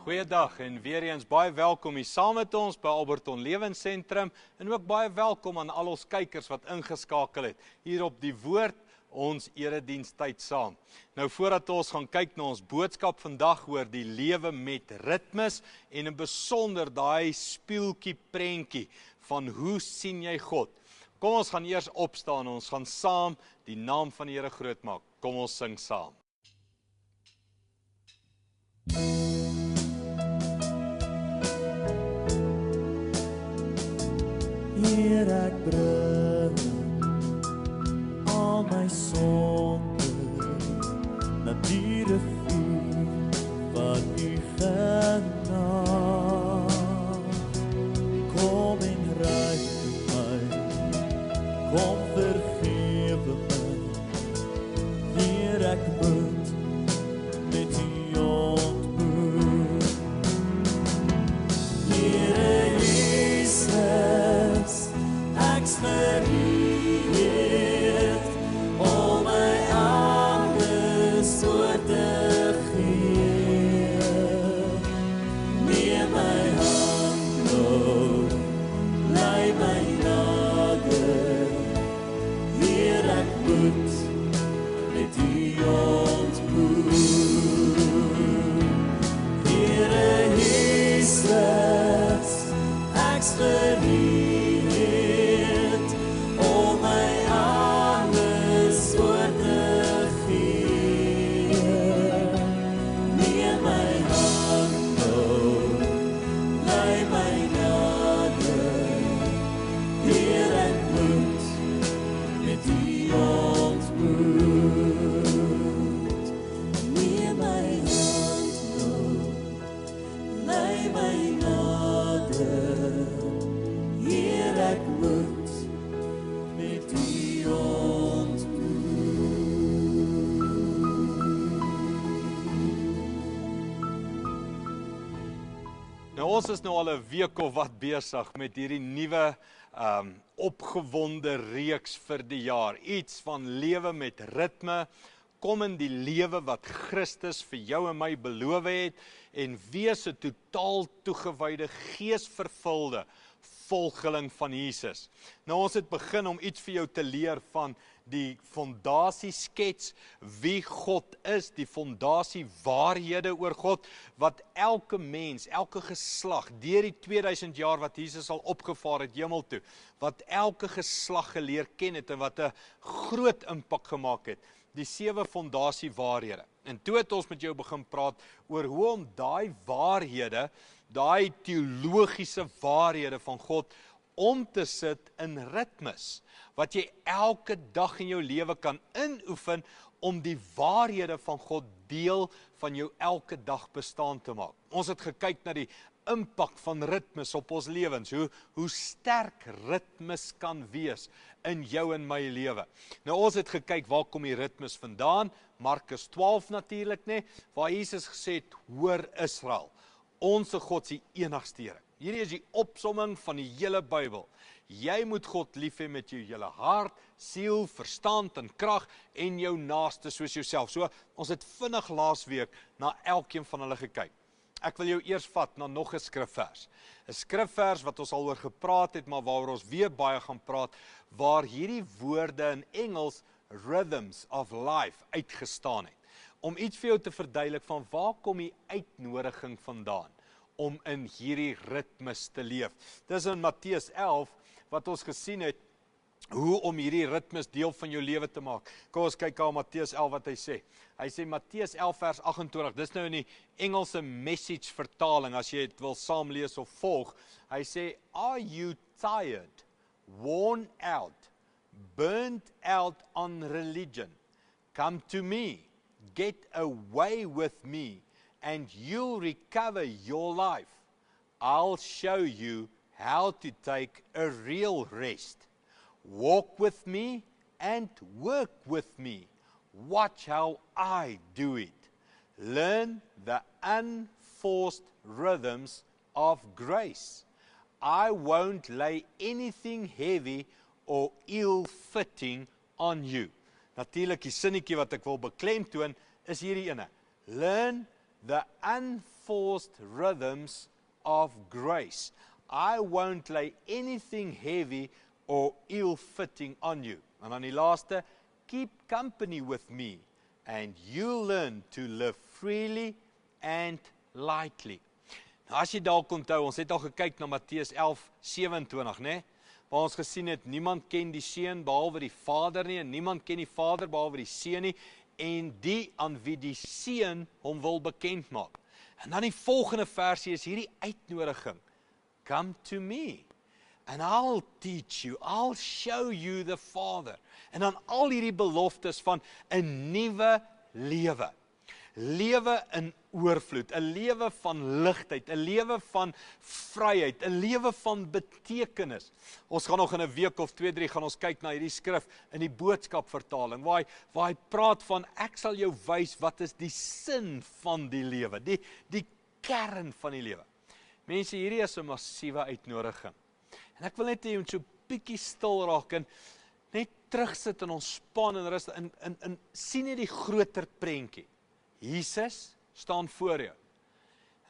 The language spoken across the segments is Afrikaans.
Goeiedag en weer eens baie welkom hier saam met ons by Alberton Lewensentrum en ook baie welkom aan al ons kykers wat ingeskakel het hier op die woord ons eredienstyd saam. Nou voordat ons gaan kyk na ons boodskap vandag oor die lewe met ritmes en in besonder daai speeltjie prentjie van hoe sien jy God? Kom ons gaan eers opstaan en ons gaan saam die naam van die Here groot maak. Kom ons sing saam. Heer, ek bring al my sonde na die rivier van u genade. Kom en reik my, kom vergewe my. Heer, ek moet met u ontmoet. Here Jesus, ek vergeet al my aandes oor te gee. Neem my hand op, lei my nader. Heer, ek moet met u ontmoet. Here Jesus, ek vergeet al my aandes oor te gee. Neem my hand op, lei my nader. Heer, ek moet met u ontmoet. Neem my hand op, lei my nader. Heer, ek moet met u ontmoet. Nou ons is nou al 'n week of wat besig met hierdie nuwe opgewonde reeks vir die jaar. Iets van lewe met ritme, kom in die lewe wat Christus vir jou en my beloof het en wees 'n totaal toegewyde, geesvervulde volgeling van Jesus. Nou ons het begin om iets vir jou te leer van die fondasieskets, wie God is, die fondasie waarhede oor God, wat elke mens, elke geslag, deur die 2000 jaar wat Jesus al opgevaar het hemel toe, wat elke geslag geleer ken het en wat 'n groot impak gemaak het, die 7 fondasie waarhede. En toe het ons met jou begin praat oor hoe om daai waarhede, daai teologiese waarhede van God om te sit in ritmes, wat jy elke dag in jou lewe kan inoefen om die waarhede van God deel van jou elke dag bestaan te maak. Ons het gekyk na die impak van ritmes op ons lewens, hoe sterk ritmes kan wees in jou en my lewe. Nou ons het gekyk waar kom die ritmes vandaan, Markus 12 natuurlik, waar Jesus gesê het, hoor Israel, onse God se enigste Here. Hierdie is die opsomming van die hele Bybel. Jy moet God lief hê met jou hele hart, siel, verstand en krag en jou naaste soos jouself. So, ons het vinnig laasweek na elkeen van hulle gekyk. Ek wil jou eers vat na nog 'n skrifvers. 'n Skrifvers wat ons al oor gepraat het, maar waaroor ons weer baie gaan praat, waar hierdie woorde in Engels rhythms of life uitgestaan het. Om iets vir jou te verduidelik van waar kom die uitnodiging vandaan om in hierdie ritmes te leef. Dis in Matteus 11 wat ons gesien het hoe om hierdie ritmes deel van jou lewe te maak. Kom ons kyk aan Matteus 11 wat hy sê. Hy sê Matteus 11 vers 28, dis nou in die Engelse Message vertaling, as jy dit wil saamlees of volg. Hy sê, are you tired, worn out, burnt out on religion? Come to me, get away with me, and you'll recover your life. I'll show you how to take a real rest. Walk with me and work with me. Watch how I do it. Learn the unforced rhythms of grace. I won't lay anything heavy or ill-fitting on you. Natuurlik die sinnetjie wat ek wil beklemtoon is hierdie ene. Learn the unforced rhythms of grace. I won't lay anything heavy or ill-fitting on you. En dan die laaste, keep company with me, and you'll learn to live freely and lightly. Nou as jy dalk onthou, ons het al gekyk na Matteus 11:27, né? Waar ons gesien het, niemand ken die Seun behalwe die Vader nie, en niemand ken die Vader behalwe die Seun nie, en die aan wie die Seun hom wil bekend maak. En dan die volgende versie is hierdie uitnodiging. Come to me, and I'll teach you, I'll show you the Father. En dan al hierdie beloftes van 'n nuwe lewe. Lewe in oorvloed, 'n lewe van ligtheid, 'n lewe van vryheid, 'n lewe van betekenis. Ons gaan nog in 'n week of 2, 3 gaan ons kyk na hierdie skrif in die boodskapvertaling, waar hy praat van, ek sal jou wys wat is die sin van die lewe, die kern van die lewe. Mense, hierdie is 'n massiewe uitnodiging. En ek wil net hê jy moet so bietjie stil raak en net terugsit en ontspan en rus en sien jy die groter prentjie. Jesus staan voor jou.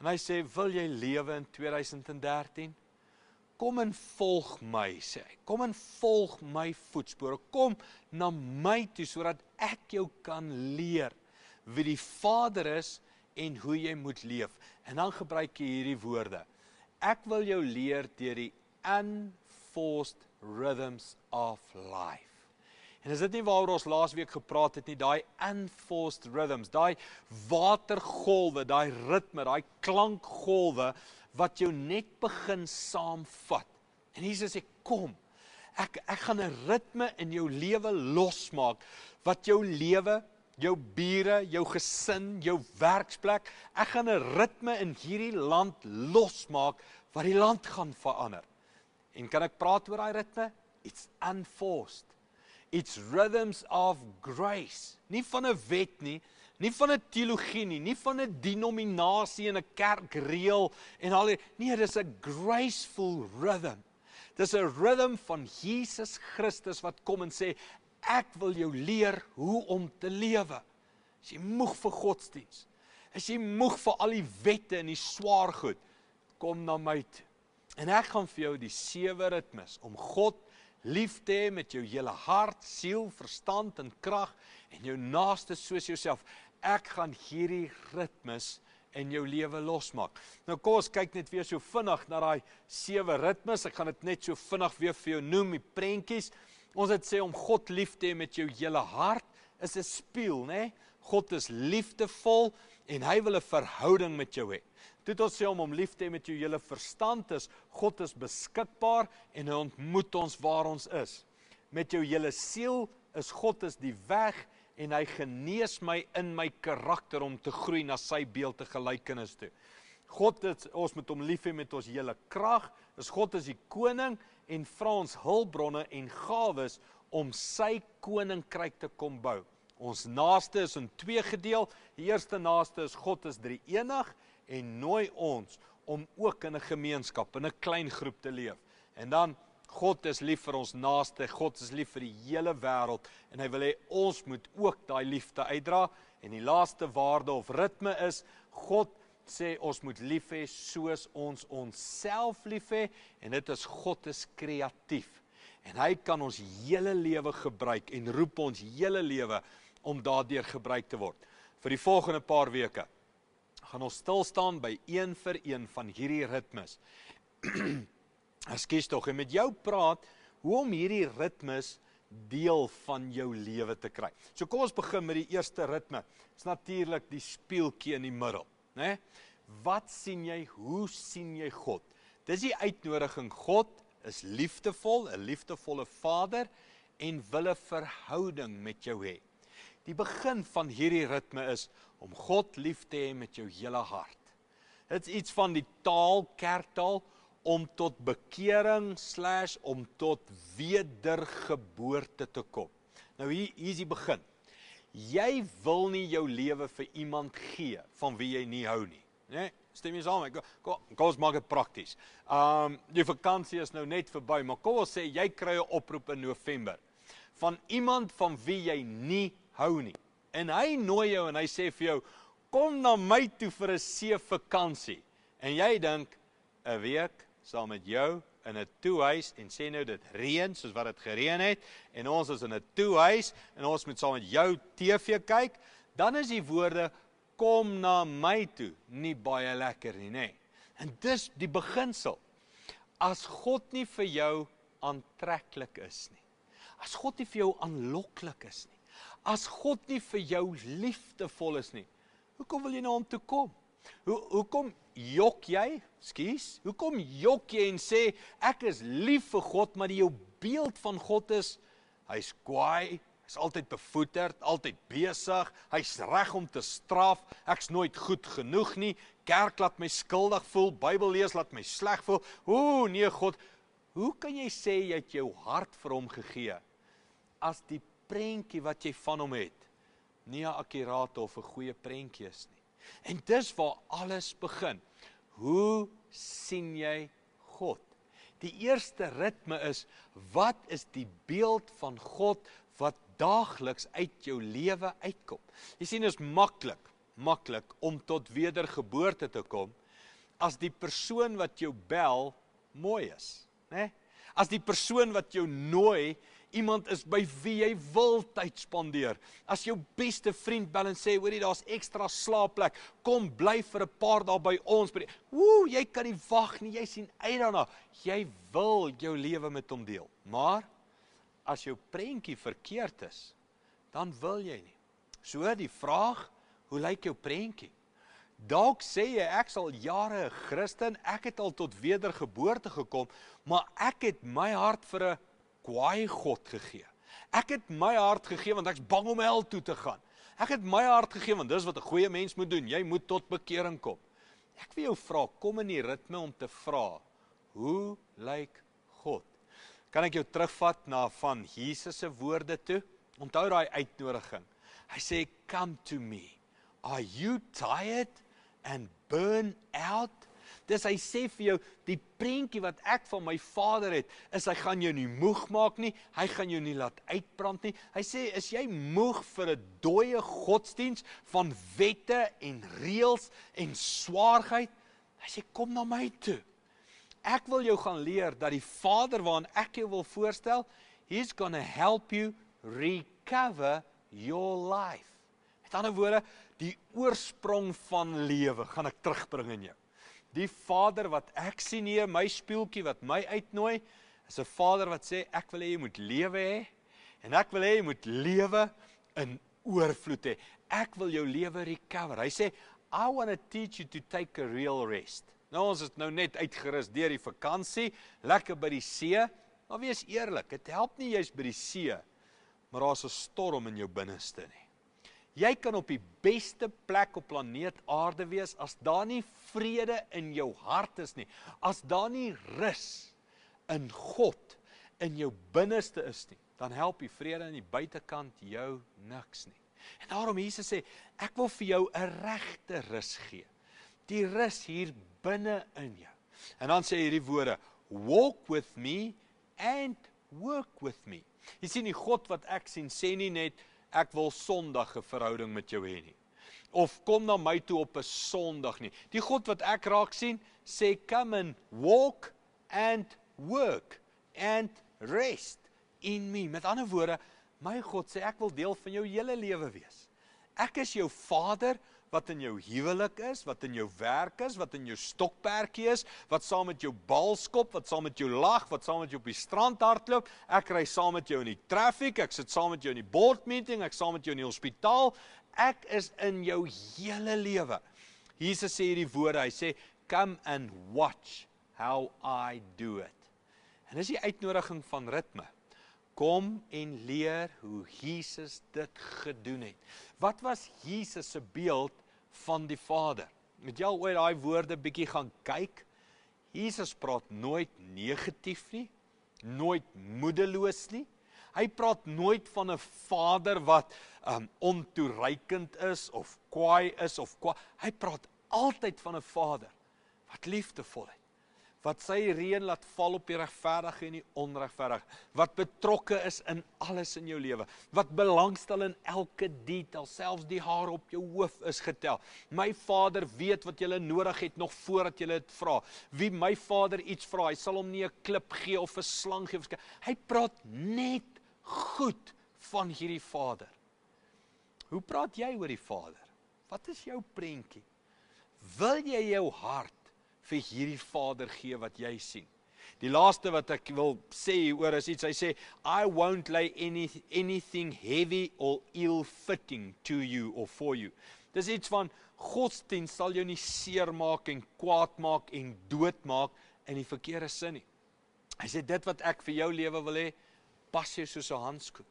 En hy sê, wil jy lewe in 2013? Kom en volg my, sê hy. Kom en volg my voetspore. Kom na my toe, sodat ek jou kan leer wie die Vader is en hoe jy moet leef. En dan gebruik jy hierdie woorde. Ek wil jou leer deur die unforced rhythms of life. En is dit nie waaroor ons laasweek gepraat het nie, daai unforced rhythms, daai watergolwe, daai ritme, daai klankgolwe, wat jou net begin saamvat. En Jesus sê, kom, ek gaan 'n ritme in jou lewe losmaak, wat jou lewe, jou bure, jou gesin, jou werksplek, ek gaan 'n ritme in hierdie land losmaak, wat die land gaan verander. En kan ek praat oor daai ritme? It's unforced. It's rhythms of grace. Nie van 'n wet nie, nie van 'n teologie nie, nie van 'n denominasie en 'n kerkreël en al die, nee, dis 'n graceful rhythm. Dis 'n rhythm van Jesus Christus wat kom en sê, ek wil jou leer hoe om te lewe. As jy moeg vir godsdiens, as jy moeg vir al die wette en die swaar goed, kom na my toe. En ek gaan vir jou die 7 ritmes om God lief te hê met jou hele hart, siel, verstand en krag en jou naaste soos jouself. Ek gaan hierdie ritmes in jou lewe losmaak. Nou kom ons kyk net weer so vinnig na daai 7 ritmes. Ek gaan dit net so vinnig weer vir jou noem, die prentjies. Ons het sê om God lief te hê met jou hele hart is 'n spieël, né? God is liefdevol en hy wil 'n verhouding met jou hê. Dit ons sê om hom lief te hê met jou hele verstand is, God is beskikbaar en hy ontmoet ons waar ons is. Met jou hele siel is God is die weg en hy genees my in my karakter om te groei na sy beeld te gelykenis toe. God is, ons moet hom lief hê met ons hele krag, is God is die koning en vra ons hulpbronne en gawes om sy koninkryk te kom bou. Ons naaste is in 2 gedeel. Die eerste naaste is God is drie-enig en nooi ons om ook in 'n gemeenskap, in 'n klein groep te leef. En dan, God is lief vir ons naaste, God is lief vir die hele wêreld, en hy wil hê ons moet ook daai liefde uitdra. En die laaste waarde of ritme is, God sê ons moet lief hê soos ons onsself lief hê, en dit is God is kreatief. En hy kan ons hele lewe gebruik, en roep ons hele lewe om daardeur gebruik te word. Vir die volgende paar weke gaan ons stil staan by een vir een van hierdie ritmes. Ekskuus tog, en met jou praat hoe om hierdie ritmes deel van jou lewe te kry. So kom ons begin met die eerste ritme. Dit is natuurlik die speeltjie in die middel, né? Wat sien jy? Hoe sien jy God? Dis die uitnodiging. God is liefdevol, 'n liefdevolle Vader en wil 'n verhouding met jou hê. Die begin van hierdie ritme is om God lief te hê met jou hele hart. Dit is iets van die taal, kerktaal, om tot bekering / om tot wedergeboorte te kom. Nou hier is die begin. Jy wil nie jou lewe vir iemand gee van wie jy nie hou nie. Nee, stem jy saam? Kom ons maak dit prakties. Die vakansie is nou net verby, maar kom ons sê jy kry 'n oproep in November van iemand van wie jy nie hou nie. En hy nooi jou en hy sê vir jou, kom na my toe vir 'n seevakansie. En jy dink, 'n week saam met jou in 'n toehuis, en sê nou dit reën, soos wat dit gereën het, en ons is in 'n toehuis, en ons moet saam met jou TV kyk, dan is die woorde, kom na my toe, nie baie lekker nie, nê? En dis die beginsel. As God nie vir jou aantreklik is nie, as God nie vir jou aanloklik is nie, as God nie vir jou liefdevol is nie, hoekom wil jy na hom toe kom? Hoekom jok jy? Hoekom jok jy en sê, ek is lief vir God, maar die jou beeld van God is, hy's kwaai, hy's altyd bevoeterd, altyd besig, hy's reg om te straf, ek's nooit goed genoeg nie, kerk laat my skuldig voel, Bybel lees laat my sleg voel, nee God, hoe kan jy sê jy het jou hart vir hom gegee, as die prentjie wat jy van hom het, nie 'n akkurate of 'n goeie prentjie is nie. En dis waar alles begin. Hoe sien jy God? Die eerste ritme is, wat is die beeld van God wat daagliks uit jou lewe uitkom? Jy sien, dit is maklik om tot wedergeboorte te kom, as die persoon wat jou bel, mooi is, né? As die persoon wat jou nooi, iemand is by wie jy wil tyd spandeer. As jou beste vriend bel en sê, hoorie, daar's ekstra slaapplek, kom bly vir 'n paar dae by ons. Jy kan nie wag nie, jy sien uit daarna. Jy wil jou lewe met hom deel. Maar as jou prentjie verkeerd is, dan wil jy nie. So die vraag, hoe lyk jou prentjie? Dalk sê jy, ek is al jare 'n Christen, ek het al tot wedergeboorte gekom, maar ek het my hart vir 'n kwaai God gegee. Ek het my hart gegee, want ek's bang om hel toe te gaan. Ek het my hart gegee, want dis wat 'n goeie mens moet doen, jy moet tot bekering kom. Ek wil jou vra, kom in die ritme om te vra, hoe lyk God? Kan ek jou terugvat na van Jesus se woorde toe? Onthou daai uitnodiging. Hy sê, come to me. Are you tired and burn out? Dis hy sê vir jou, die prentjie wat ek van my Vader het, is hy gaan jou nie moeg maak nie, hy gaan jou nie laat uitbrand nie. Hy sê, is jy moeg vir 'n dooie godsdiens van wette en reëls en swaarheid? Hy sê, kom na my toe. Ek wil jou gaan leer dat die Vader waaraan ek jou wil voorstel, he's gonna help you recover your life. Met ander woorde, die oorsprong van lewe gaan ek terugbring in jou. Die Vader wat ek sien hier, my speeltjie wat my uitnooi, is 'n Vader wat sê, ek wil hê jy moet lewe hê, en ek wil hê jy moet lewe in oorvloed hê. Ek wil jou lewe recover. Hy sê, I want to teach you to take a real rest. Nou, ons is nou net uitgerus deur die vakansie, lekker by die see, maar wees eerlik, het help nie juist by die see, maar daar's 'n storm in jou binneste nie. Jy kan op die beste plek op planeet aarde wees, as daar nie vrede in jou hart is nie, as daar nie rus in God, in jou binneste is nie, dan help die vrede aan die buitekant jou niks nie. En daarom Jesus sê, ek wil vir jou 'n regte rus gee, die rus hier binne in jou. En dan sê hy die woorde, walk with me and work with me. Jy sien, die God wat ek sien, sê nie net, ek wil Sondag 'n verhouding met jou hê nie. Of kom na my toe op 'n Sondag nie. Die God wat ek raak sien, sê come and walk and work and rest in me. Met ander woorde, my God sê ek wil deel van jou hele lewe wees. Ek is jou Vader wat in jou huwelik is, wat in jou werk is, wat in jou stokperdjie is, wat saam met jou bal skop, wat saam met jou lag, wat saam met jou op die strand hardloop. Ek ry saam met jou in die traffic, ek sit saam met jou in die board meeting, ek saam met jou in die hospitaal. Ek is in jou hele lewe. Jesus sê hierdie woorde, hy sê, come and watch how I do it. En dis die uitnodiging van ritme. Kom en leer hoe Jesus dit gedoen het. Wat was Jesus se beeld van die Vader? Het jy al ooit daai woorde bietjie gaan kyk? Jesus praat nooit negatief nie, nooit moedeloos nie. Hy praat nooit van 'n Vader wat ontoereikend is of kwaai is of kwaai. Hy praat altyd van 'n Vader wat liefdevol is, wat sy reën laat val op die regverdige en die onregverdige, wat betrokke is in alles in jou lewe, wat belangstel in elke detail, selfs die haar op jou hoof is getel. My Vader weet wat jy nodig het nog voordat jy dit vra. Wie my Vader iets vra, hy sal hom nie 'n klip gee of 'n slang gee. Hy praat net goed van hierdie Vader. Hoe praat jy oor die Vader? Wat is jou prentjie? Wil jy jou hart vir hierdie Vader gee wat jy sien? Die laaste wat ek wil sê oor is iets, hy sê, I won't lay anything heavy or ill-fitting to you or for you. Dis iets van, godsdienst sal jou nie seermaak en kwaad maak en doodmaak in die verkeerde sin nie. Hy sê, dit wat ek vir jou lewe wil hê, pas jou soos 'n handskoen.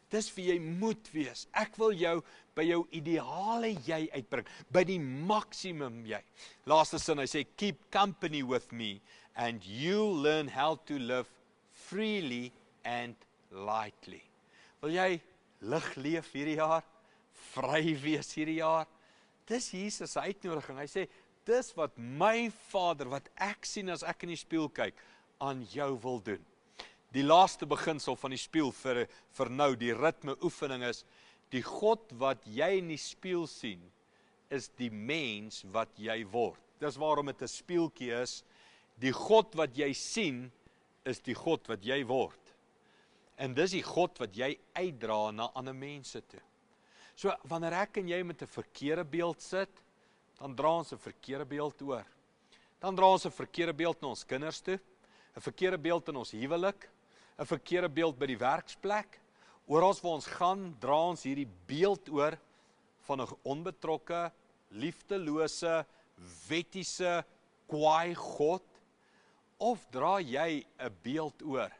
Dis vir jy moet wees. Ek wil jou by jou ideale jy uitbring, by die maksimum jy. Laaste sin, hy sê, keep company with me, and you'll learn how to live freely and lightly. Wil jy lig leef hierdie jaar? Vry wees hierdie jaar? Dis Jesus se uitnodiging. Hy sê, dis wat my Vader, wat ek sien as ek in die spieël kyk, aan jou wil doen. Die laaste beginsel van die spieël vir nou, die ritme oefening is, die God wat jy in die spieël sien, is die mens wat jy word. Dis waarom dit 'n spieeltjie is. Die God wat jy sien, is die God wat jy word. En dis die God wat jy uitdra na ander mense toe. So, wanneer ek en jy met 'n verkeerde beeld sit, dan dra ons 'n verkeerde beeld oor. Dan dra ons 'n verkeerde beeld na ons kinders toe, 'n verkeerde beeld in ons huwelik, 'n verkeerde beeld by die werksplek. Oral waar ons gaan, dra ons hierdie beeld oor van 'n onbetrokke, liefdelose, wettiese, kwaai God, of dra jy 'n beeld oor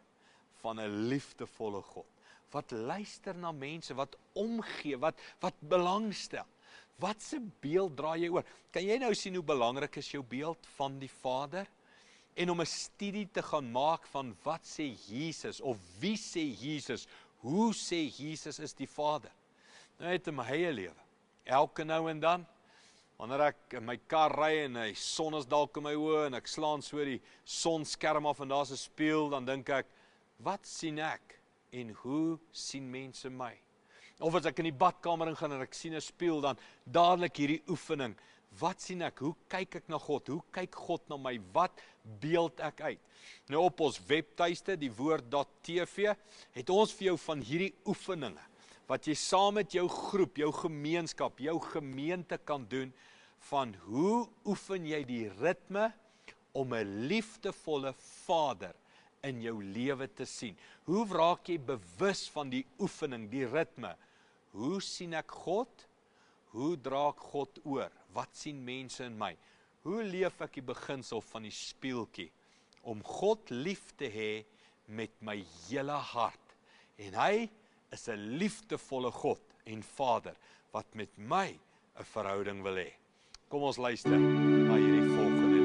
van 'n liefdevolle God, wat luister na mense, wat omgee, wat belangstel. Wat se beeld dra jy oor? Kan jy nou sien hoe belangrik is jou beeld van die Vader? En om 'n studie te gaan maak van wat sê Jesus, of wie sê Jesus, hoe sê Jesus is die Vader? Nou het in my eie lewe, elke nou en dan, wanneer ek in my kar ry en die son is dalk in my oë en ek slaan so die sonskerm af en daar's 'n spieël, dan dink ek, wat sien ek en hoe sien mense my? Of as ek in die badkamer ingaan en ek sien 'n spieël, dan dadelik hierdie oefening, wat sien ek? Hoe kyk ek na God? Hoe kyk God na my? Wat beeld ek uit? Nou op ons webtuiste, die woord.tv, het ons vir jou van hierdie oefeninge, wat jy saam met jou groep, jou gemeenskap, jou gemeente kan doen, van hoe oefen jy die ritme om 'n liefdevolle Vader in jou lewe te sien? Hoe raak jy bewus van die oefening, die ritme? Hoe sien ek God? Hoe dra ek God oor? Wat sien mense in my? Hoe leef ek die beginsel van die spieeltjie? Om God lief te hê met my hele hart. En hy is 'n liefdevolle God en Vader, wat met my 'n verhouding wil hê. Kom ons luister na hierdie volgende lied.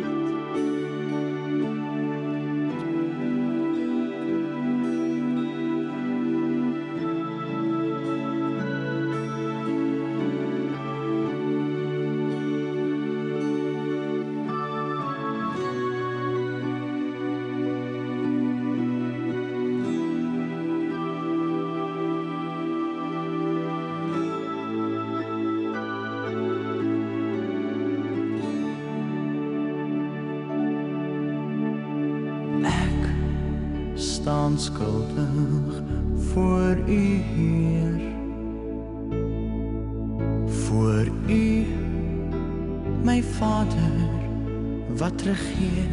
Staan skuldig voor u Heer, voor u my Vader wat regeer.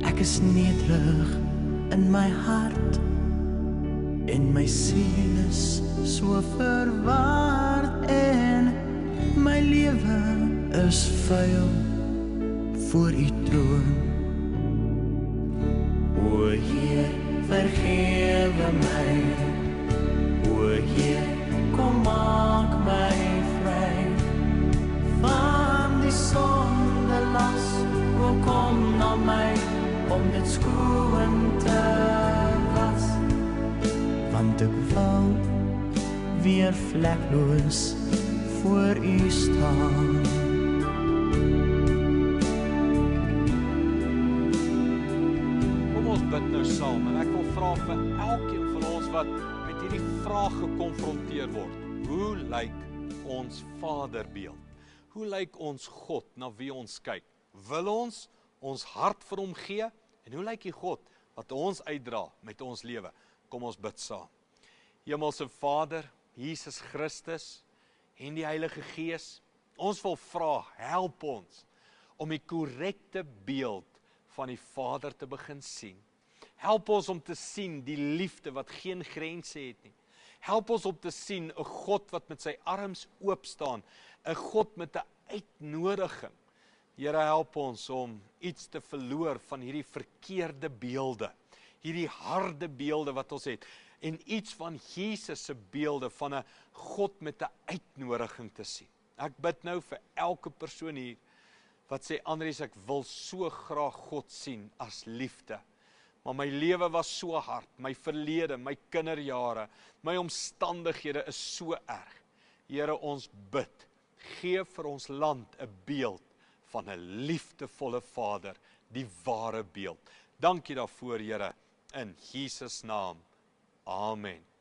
Ek is nederig in my hart en my siel is so verward en my lewe is vuil voor u troon. O Heer, vergewe my. O Heer, kom maak my vry van die sonde las. O kom na my om dit skoon te was, want ek wou weer vlekloos voor u staan. vir elkeen van ons wat met hierdie vraag gekonfronteer word. Hoe lyk ons Vaderbeeld? Hoe lyk ons God na wie ons kyk? Wil ons hart vir hom gee? En hoe lyk die God wat ons uitdra met ons lewe? Kom ons bid saam. Hemelse Vader, Jesus Christus en die Heilige Gees, ons wil vra, help ons om die korrekte beeld van die Vader te begin sien. Help ons om te sien die liefde wat geen grense het nie. Help ons om te sien 'n God wat met sy arms oop staan, 'n God met 'n uitnodiging. Here, help ons om iets te verloor van hierdie verkeerde beelde, hierdie harde beelde wat ons het, en iets van Jesus se beelde van 'n God met 'n uitnodiging te sien. Ek bid nou vir elke persoon hier wat sê, Andries, ek wil so graag God sien as liefde. Maar my lewe was so hard, my verlede, my kinderjare, my omstandighede is so erg. Here, ons bid, gee vir ons land 'n beeld van 'n liefdevolle Vader, die ware beeld. Dankie daarvoor, Here, in Jesus naam. Amen.